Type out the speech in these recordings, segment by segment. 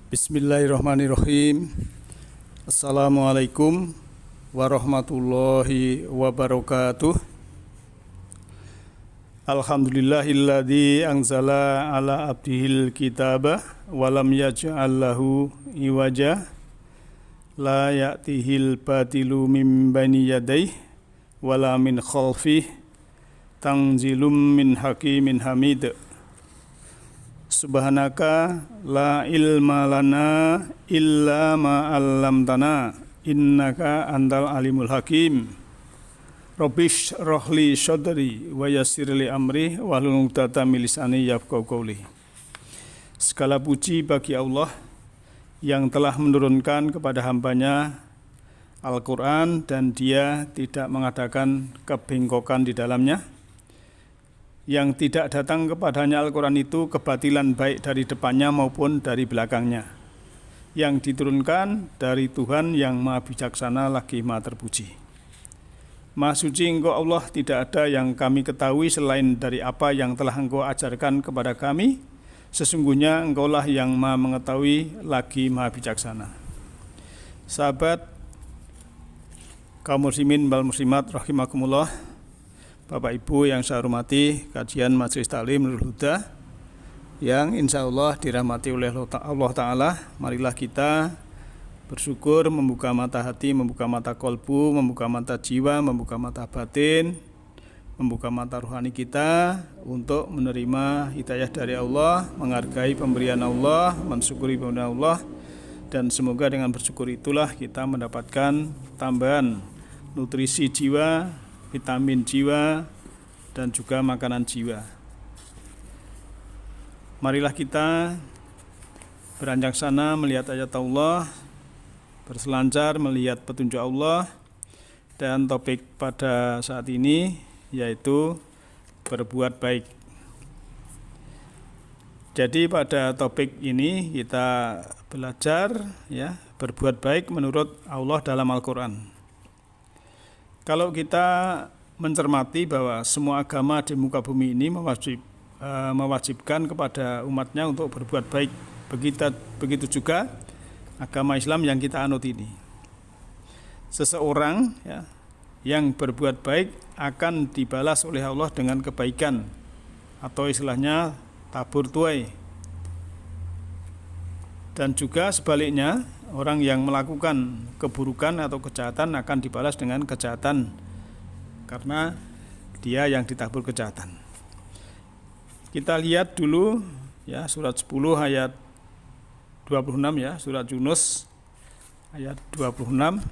Bismillahirrahmanirrahim. Assalamualaikum warahmatullahi wabarakatuh. Alhamdulillahilladzi anzala ala abdihil kitaba walam yaj'al lahu iwaja la ya'tihil batilu min baini yadayhi wala min khalfihi tanzilum min hakimin hamid. Subhanaka la ilma lana illa ma 'allamtana innaka antal alimul hakim. Rabbish rohli shodri wa yassirli amri wahlul 'uqdatam min lisani yafqahu qawli. Segala puji bagi Allah yang telah menurunkan kepada hambanya Al-Quran dan Dia tidak mengadakan kebengkokan di dalamnya, yang tidak datang kepadanya Al-Quran itu kebatilan baik dari depannya maupun dari belakangnya, yang diturunkan dari Tuhan yang Maha Bijaksana lagi Maha Terpuji. Maha suci Engkau Allah, tidak ada yang kami ketahui selain dari apa yang telah Engkau ajarkan kepada kami. Sesungguhnya Engkaulah yang Maha mengetahui lagi Maha Bijaksana. Sahabat kaum muslimin wal muslimat rahimakumullah, Bapak Ibu yang saya hormati, kajian Majelis Taklim Nurul Huda yang insya Allah dirahmati oleh Allah Ta'ala. Marilah kita bersyukur, membuka mata hati, membuka mata kolbu, membuka mata jiwa, membuka mata batin, membuka mata rohani kita untuk menerima hidayah dari Allah, menghargai pemberian Allah, mensyukuri pemberian Allah, dan semoga dengan bersyukur itulah kita mendapatkan tambahan nutrisi jiwa, vitamin jiwa, dan juga makanan jiwa. Marilah kita beranjak sana melihat ayat Allah, berselancar melihat petunjuk Allah, dan topik pada saat ini yaitu berbuat baik. Jadi pada topik ini kita belajar berbuat baik menurut Allah dalam Al-Quran. Kalau kita mencermati bahwa semua agama di muka bumi ini mewajibkan kepada umatnya untuk berbuat baik, begitu juga agama Islam yang kita anut ini. Seseorang yang berbuat baik akan dibalas oleh Allah dengan kebaikan, atau istilahnya tabur tuai. Dan juga sebaliknya, orang yang melakukan keburukan atau kejahatan akan dibalas dengan kejahatan karena dia yang ditabur kejahatan. Kita lihat dulu surat 10 ayat 26 surat Yunus ayat 26.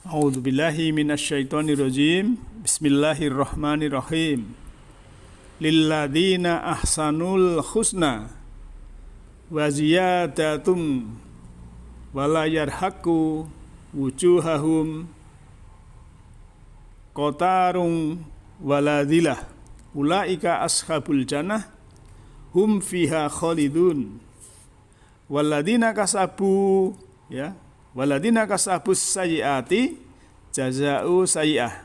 A'udzubillahi minasyaitonirrajim. Bismillahirrahmanirrahim. Lilladzina ahsanul husna wa ziyadatum wala yarhaqu wujuhahum qatarun wala dhillah ulaika ashabul jannah hum fiha khalidun waladina kasabu sayyiati jazaa'u sayyi'ah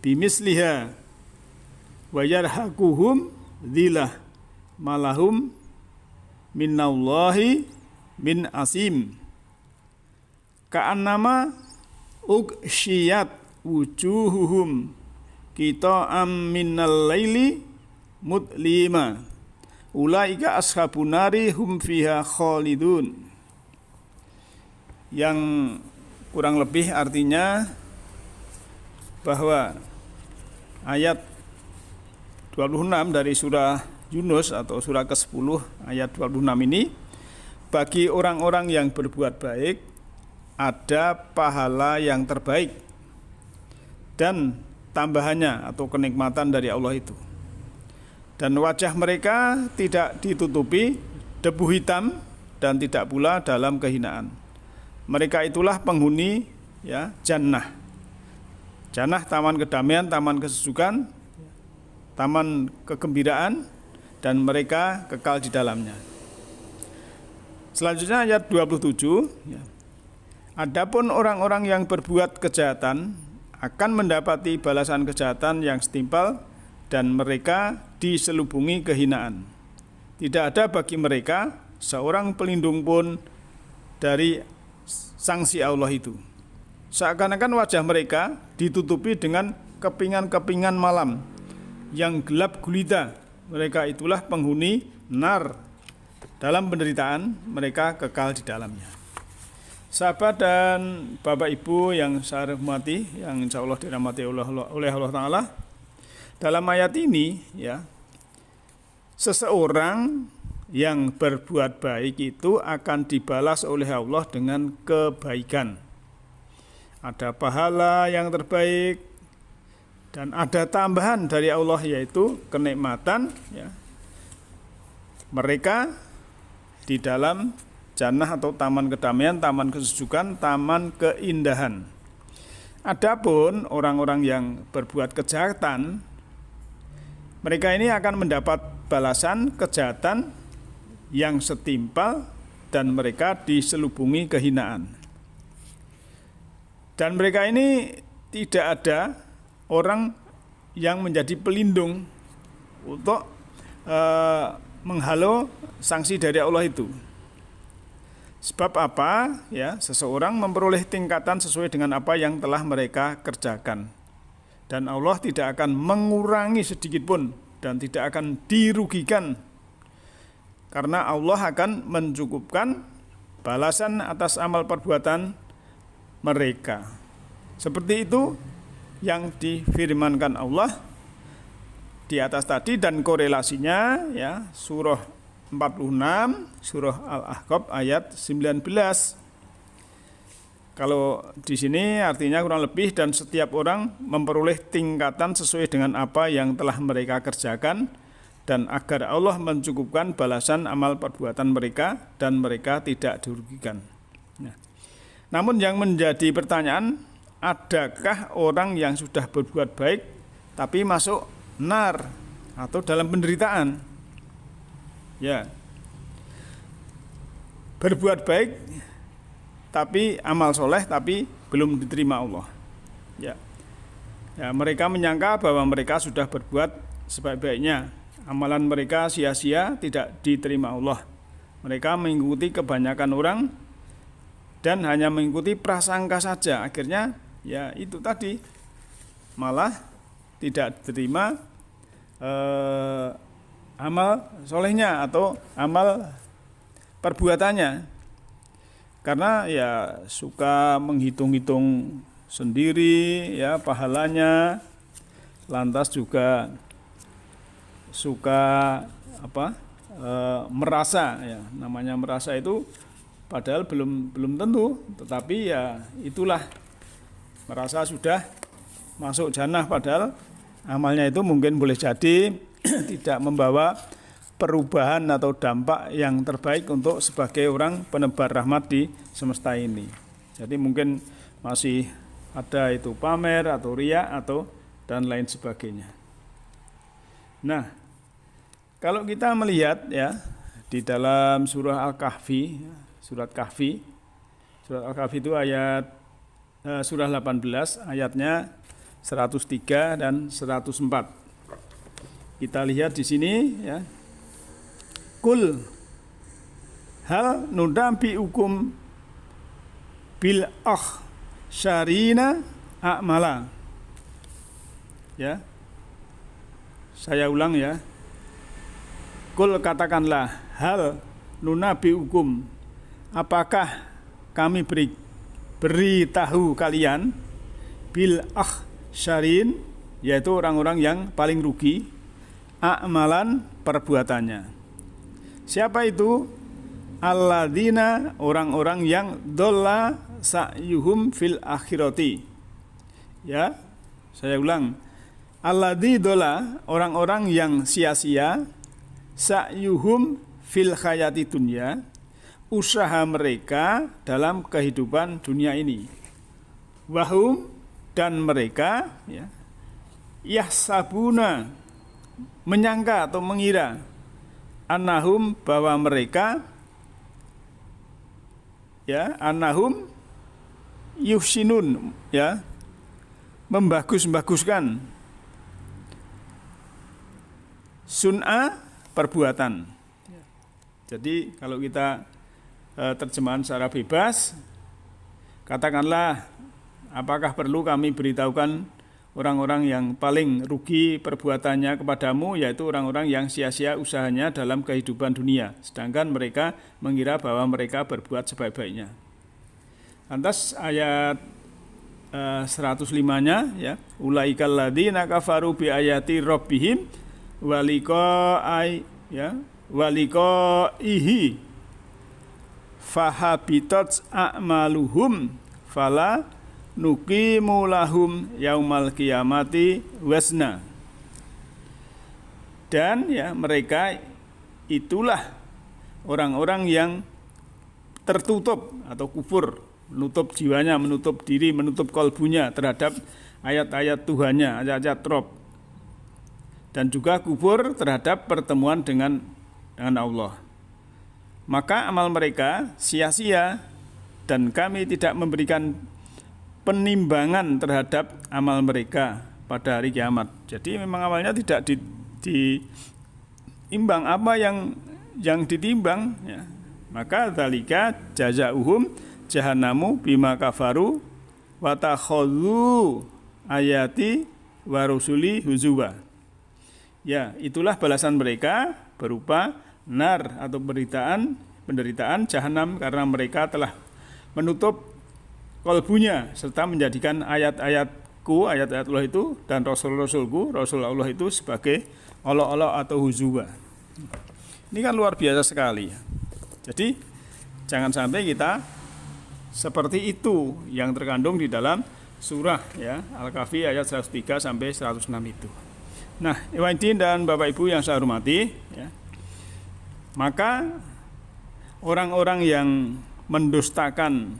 bimisliha wa yarhaquhum dhillah malahum minallahi min asim ka'annama ughsyiyat wujuhuhum qita'am minal laili mudlima ulaika ashabun nari hum fiha khalidun. Yang kurang lebih artinya bahwa ayat 26 dari surah Yunus atau surah ke-10 ayat 26 ini, bagi orang-orang yang berbuat baik ada pahala yang terbaik dan tambahannya atau kenikmatan dari Allah itu. Dan wajah mereka tidak ditutupi debu hitam dan tidak pula dalam kehinaan. Mereka itulah penghuni jannah. Jannah taman kedamaian, taman kesejukan, taman kegembiraan, dan mereka kekal di dalamnya. Selanjutnya ayat 27. Adapun orang-orang yang berbuat kejahatan akan mendapati balasan kejahatan yang setimpal dan mereka diselubungi kehinaan. Tidak ada bagi mereka seorang pelindung pun dari sanksi Allah itu. Seakan-akan wajah mereka ditutupi dengan kepingan-kepingan malam yang gelap gulita. Mereka itulah penghuni nar. Dalam penderitaan mereka kekal di dalamnya. Sahabat dan Bapak Ibu yang saya hormati, yang insya Allah dirahmati oleh Allah Ta'ala, dalam ayat ini ya, seseorang yang berbuat baik itu akan dibalas oleh Allah dengan kebaikan. Ada pahala yang terbaik dan ada tambahan dari Allah, yaitu kenikmatan ya, mereka di dalam jannah atau taman kedamaian, taman kesejukan, taman keindahan. Adapun orang-orang yang berbuat kejahatan, mereka ini akan mendapat balasan kejahatan yang setimpal dan mereka diselubungi kehinaan. Dan mereka ini tidak ada orang yang menjadi pelindung untuk menghalau sanksi dari Allah itu. Sebab apa? Ya, seseorang memperoleh tingkatan sesuai dengan apa yang telah mereka kerjakan. Dan Allah tidak akan mengurangi sedikit pun dan tidak akan dirugikan. Karena Allah akan mencukupkan balasan atas amal perbuatan mereka. Seperti itu yang difirmankan Allah di atas tadi, dan korelasinya ya, surah 46, surah Al-Ahqaf ayat 19. Kalau di sini artinya kurang lebih, dan setiap orang memperoleh tingkatan sesuai dengan apa yang telah mereka kerjakan, dan agar Allah mencukupkan balasan amal perbuatan mereka dan mereka tidak dirugikan. Namun yang menjadi pertanyaan, adakah orang yang sudah berbuat baik tapi masuk nar atau dalam penderitaan? Ya, berbuat baik tapi amal soleh tapi belum diterima Allah. Ya, mereka menyangka bahwa mereka sudah berbuat sebaik-baiknya, amalan mereka sia-sia, tidak diterima Allah. Mereka mengikuti kebanyakan orang dan hanya mengikuti prasangka saja. Akhirnya ya itu tadi, malah tidak diterima amal solehnya atau amal perbuatannya, karena ya suka menghitung-hitung sendiri ya pahalanya, lantas juga suka merasa, ya namanya merasa itu padahal belum tentu, tetapi ya itulah, merasa sudah masuk jannah padahal amalnya itu mungkin boleh jadi tidak membawa perubahan atau dampak yang terbaik untuk sebagai orang penebar rahmat di semesta ini. Jadi mungkin masih ada itu pamer atau riya atau dan lain sebagainya. Nah, kalau kita melihat ya di dalam surah Al-Kahfi, surat Kahfi itu ayat surah 18 ayatnya 103 dan 104. Kita lihat di sini ya. Kul hal nudambiukum bil akhsarina a'mala. Ya. Saya ulang ya. Kul, katakanlah, hal nunabiukum, apakah kami beritahu kalian, bil akhsarin, yaitu orang-orang yang paling rugi, a'malan, perbuatannya. Siapa itu? Alladzina, orang-orang yang dolla sa'yuhum fil akhirati. Ya, saya ulang. Alladzi dolla, orang-orang yang sia-sia, sa'yuhum fil hayati dunya, usaha mereka dalam kehidupan dunia ini. Wahum, dan mereka ya, yahsabuna, menyangka atau mengira, annahum, bahwa mereka ya, annahum yuhsinun, ya, membagus-baguskan, sun'a, perbuatan. Jadi kalau kita terjemahan secara bebas, katakanlah, apakah perlu kami beritahukan orang-orang yang paling rugi perbuatannya kepadamu, yaitu orang-orang yang sia-sia usahanya dalam kehidupan dunia, sedangkan mereka mengira bahwa mereka berbuat sebaik-baiknya. Lantas ayat 105-nya ya, ulaikal ladzina kafaru bi ayati rabbihim waliqaihi fahabitat a'maluhum fala nuqimu lahum yaumal qiyamati wazna. Dan ya, mereka itulah orang-orang yang tertutup atau kufur, menutup jiwanya, menutup diri, menutup kolbunya terhadap ayat-ayat Tuhannya, ayat-ayat Rabb, dan juga kufur terhadap pertemuan dengan Allah. Maka amal mereka sia-sia dan kami tidak memberikan penimbangan terhadap amal mereka pada hari kiamat. Jadi memang amalnya tidak diimbang, apa yang ditimbang ya. Maka dzalika jazaohum jahannamu bima kafaru wa takhadhu ayati wa rusuli huzuwa. Ya, itulah balasan mereka berupa nar atau penderitaan jahanam karena mereka telah menutup kolbunya serta menjadikan ayat-ayatku, ayat-ayat Allah itu dan rasul-rasulku, rasul Allah itu sebagai olok-olok atau huzuwa. Ini kan luar biasa sekali. Jadi jangan sampai kita seperti itu yang terkandung di dalam surah ya Al-Kahfi ayat 103 sampai 106 itu. Nah, Ikhwaniddin dan Bapak Ibu yang saya hormati ya, maka orang-orang yang mendustakan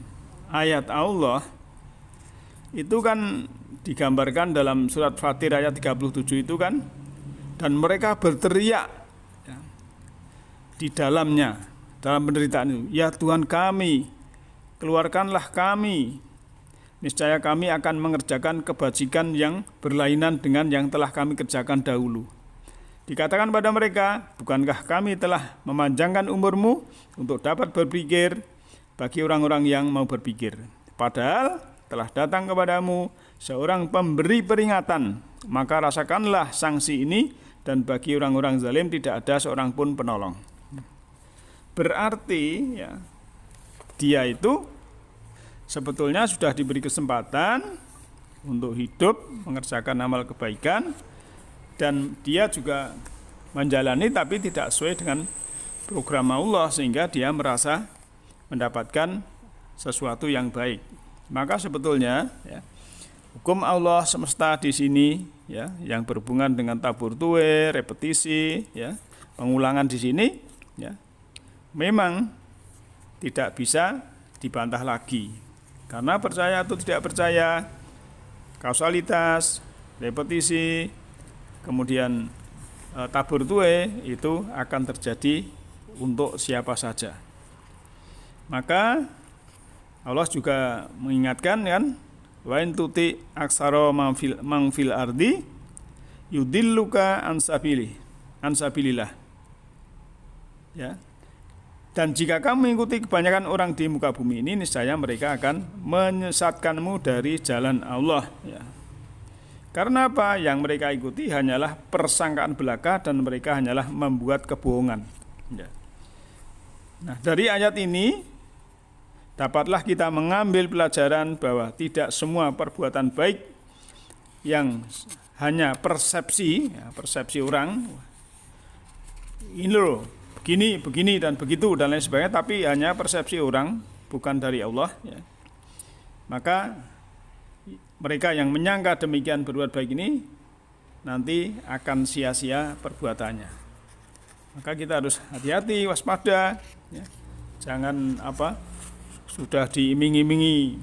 ayat Allah itu kan digambarkan dalam surat Fatir ayat 37 itu kan, dan mereka berteriak ya, di dalamnya, dalam penderitaan itu, ya Tuhan kami, keluarkanlah kami, niscaya kami akan mengerjakan kebajikan yang berlainan dengan yang telah kami kerjakan dahulu. Dikatakan pada mereka, bukankah kami telah memanjangkan umurmu untuk dapat berpikir bagi orang-orang yang mau berpikir. Padahal telah datang kepadamu seorang pemberi peringatan, maka rasakanlah sanksi ini, dan bagi orang-orang zalim tidak ada seorang pun penolong. Berarti ya, dia itu sebetulnya sudah diberi kesempatan untuk hidup, mengerjakan amal kebaikan, dan dia juga menjalani tapi tidak sesuai dengan program Allah, sehingga dia merasa mendapatkan sesuatu yang baik. Maka sebetulnya ya, hukum Allah semesta di sini ya, yang berhubungan dengan tabur tuwe, repetisi ya, pengulangan di sini ya, memang tidak bisa dibantah lagi. Karena percaya atau tidak percaya, kausalitas, repetisi, kemudian tabur tuwe itu akan terjadi untuk siapa saja. Maka Allah juga mengingatkan kan, wa in tuti aksara mangfil ardi yudilluka an sabilillah. Ya. Dan jika kamu mengikuti kebanyakan orang di muka bumi ini, niscaya mereka akan menyesatkanmu dari jalan Allah ya. Karena apa? Yang mereka ikuti hanyalah persangkaan belaka dan mereka hanyalah membuat kebohongan ya. Nah, dari ayat ini dapatlah kita mengambil pelajaran bahwa tidak semua perbuatan baik yang hanya persepsi ya, persepsi orang ini loh, begini dan begitu dan lain sebagainya, tapi hanya persepsi orang, bukan dari Allah ya. Maka mereka yang menyangka demikian berbuat baik ini nanti akan sia-sia perbuatannya. Maka kita harus hati-hati, waspada ya. Jangan sudah diiming-imingi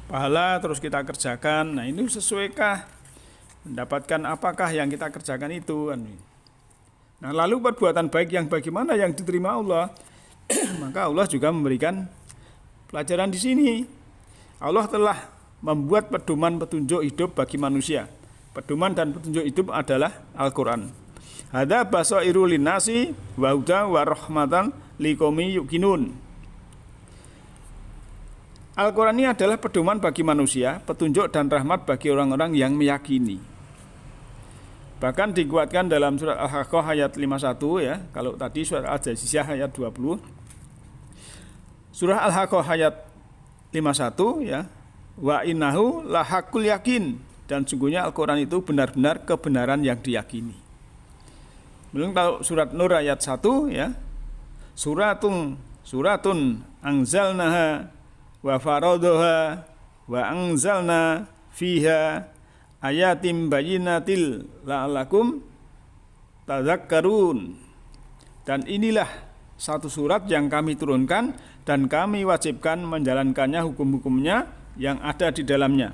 pahala terus kita kerjakan. Nah, ini sesuaikah mendapatkan apakah yang kita kerjakan itu kan. Nah, lalu perbuatan baik yang bagaimana yang diterima Allah? Maka Allah juga memberikan pelajaran di sini. Allah telah membuat pedoman petunjuk hidup bagi manusia. Pedoman dan petunjuk hidup adalah Al-Quran. Hadza basairu linnasi wa hudan wa rahmatan liqaumi yuqinun. Al-Quran ini adalah pedoman bagi manusia, petunjuk dan rahmat bagi orang-orang yang meyakini. Bahkan dikuatkan dalam surat Al-Haqqah ayat 51 ya. Kalau tadi surat Al-Jaziyah ayat 20. Surah Al-Haqqah ayat 51 ya. Wa innahu lahaqqul yakin, dan sungguhnya Al-Quran itu benar-benar kebenaran yang diyakini. Belum tahu surat Nur ayat 1 ya. Suratun anzalnaha wa faradoha wa anzalna fiha ayatim bayyinatil la'alakum tadzakkarun. Dan inilah satu surat yang kami turunkan dan kami wajibkan menjalankannya hukum-hukumnya yang ada di dalamnya.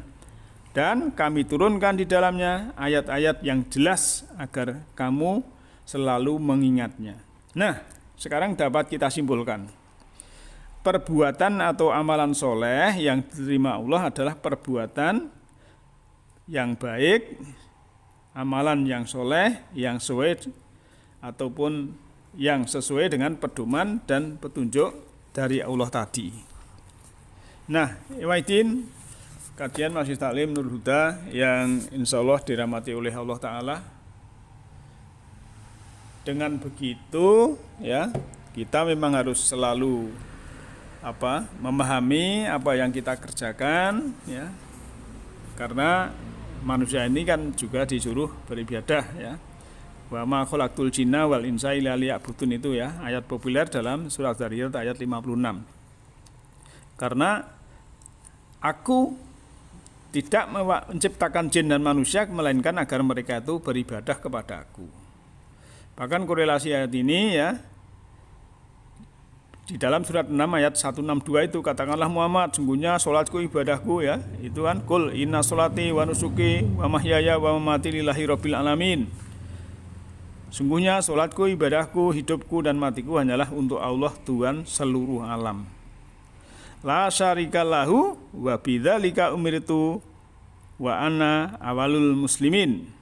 Dan kami turunkan di dalamnya ayat-ayat yang jelas agar kamu selalu mengingatnya. Nah, sekarang dapat kita simpulkan. Perbuatan atau amalan soleh yang diterima Allah adalah perbuatan yang baik, amalan yang soleh, yang sesuai ataupun yang sesuai dengan pedoman dan petunjuk dari Allah tadi. Nah, Iwaidin, kajian Masjid Taklim Nurul Huda yang insya Allah dirahmati oleh Allah Ta'ala. Dengan begitu, ya, kita memang harus selalu memahami apa yang kita kerjakan ya, karena manusia ini kan juga disuruh beribadah ya. Wa ma khalaqtul jinna wal insa illa liya'budun, itu ya ayat populer dalam surat Dzariyat ayat 56. Karena aku tidak menciptakan jin dan manusia melainkan agar mereka itu beribadah kepada aku. Bahkan korelasi ayat ini ya, di dalam surat 6 ayat 162 itu katakanlah Muhammad, sungguhnya sholatku ibadahku ya. Itu kan kul inna sholati wa nusuki wa mahyaya wa mamati lillahi rabbil alamin. Sungguhnya sholatku, ibadahku, hidupku dan matiku hanyalah untuk Allah Tuhan seluruh alam. La syarikalahu wa bidzalika umirtu wa ana awalul muslimin.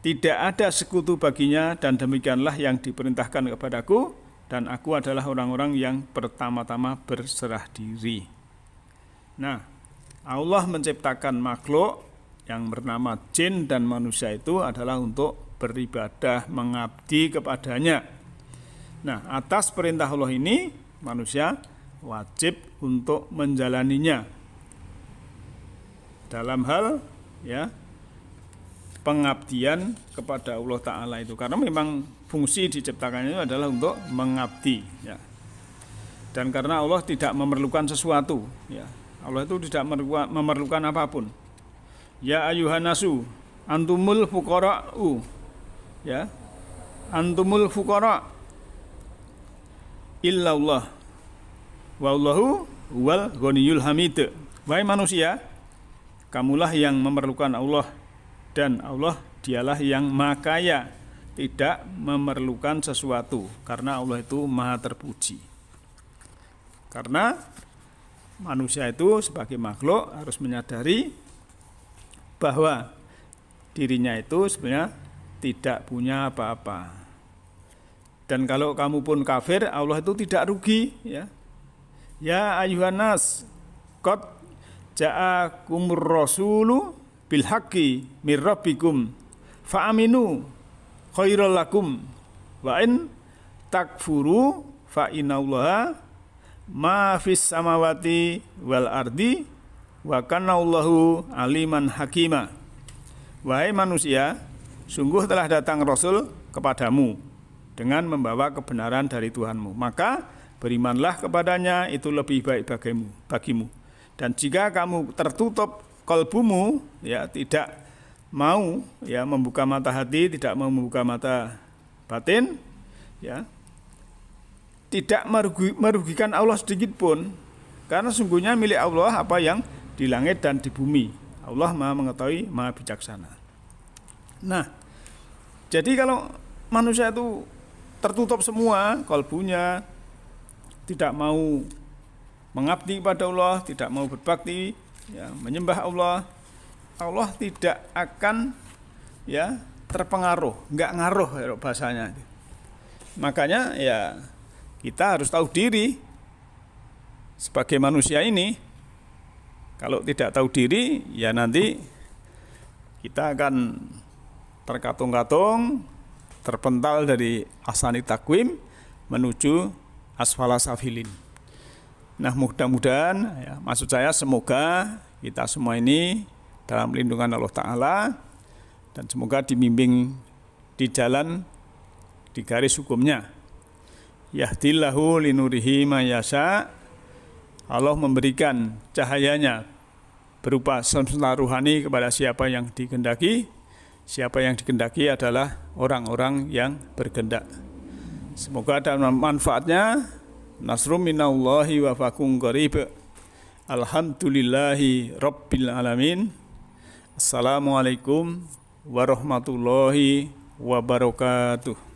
Tidak ada sekutu baginya dan demikianlah yang diperintahkan kepadaku, dan aku adalah orang-orang yang pertama-tama berserah diri. Nah, Allah menciptakan makhluk yang bernama jin dan manusia itu adalah untuk beribadah, mengabdi kepadanya. Nah, atas perintah Allah ini manusia wajib untuk menjalaninya dalam hal ya pengabdian kepada Allah Ta'ala itu, karena memang fungsi diciptakannya itu adalah untuk mengabdi ya. Dan karena Allah tidak memerlukan sesuatu ya, Allah itu tidak memerlukan apapun. Ya ayuhan nasu antumul fuqara'u ya, antumul fuqara' illallah wallahu wal ghaniyul hamid. Wahai manusia, kamulah yang memerlukan Allah, dan Allah dialah yang maha kaya, tidak memerlukan sesuatu, karena Allah itu maha terpuji. Karena manusia itu sebagai makhluk harus menyadari bahwa dirinya itu sebenarnya tidak punya apa-apa. Dan kalau kamu pun kafir, Allah itu tidak rugi ya. Ya ayuhan nas qad ja'akumur rasulu bil haqqi mir rabbikum fa aminu khairal lakum wa in takfuru fa innallaha ma fis samawati wal ardi wa kana Allahu aliman hakima. Wahai manusia, sungguh telah datang Rasul kepadamu dengan membawa kebenaran dari Tuhanmu, maka berimanlah kepadanya, itu lebih baik bagimu. Dan jika kamu tertutup kalbumu ya, tidak mau ya membuka mata hati, tidak mau membuka mata batin ya, tidak merugikan Allah sedikit pun, karena sungguhnya milik Allah apa yang di langit dan di bumi. Allah Maha mengetahui, Maha bijaksana. Nah, jadi kalau manusia itu tertutup semua kalbunya, tidak mau mengabdi pada Allah, tidak mau berbakti ya, menyembah Allah, Allah tidak akan ya terpengaruh, nggak ngaruh ya bahasanya. Makanya ya kita harus tahu diri sebagai manusia ini. Kalau tidak tahu diri, ya nanti kita akan terkatung-katung, terpental dari ahsani takwim menuju asfala safilin. Nah, mudah-mudahan, ya, maksud saya semoga kita semua ini dalam lindungan Allah Ta'ala dan semoga dibimbing di jalan, di garis hukumnya. Yahdillahu linurihi ma yasha. Allah memberikan cahayanya berupa semesta ruhani kepada siapa yang dikehendaki. Siapa yang dikehendaki adalah orang-orang yang berkehendak. Semoga ada manfaatnya. Nasrum minallahi wa fakum qarib. Alhamdulillahi rabbil alamin. Assalamualaikum warahmatullahi wabarakatuh.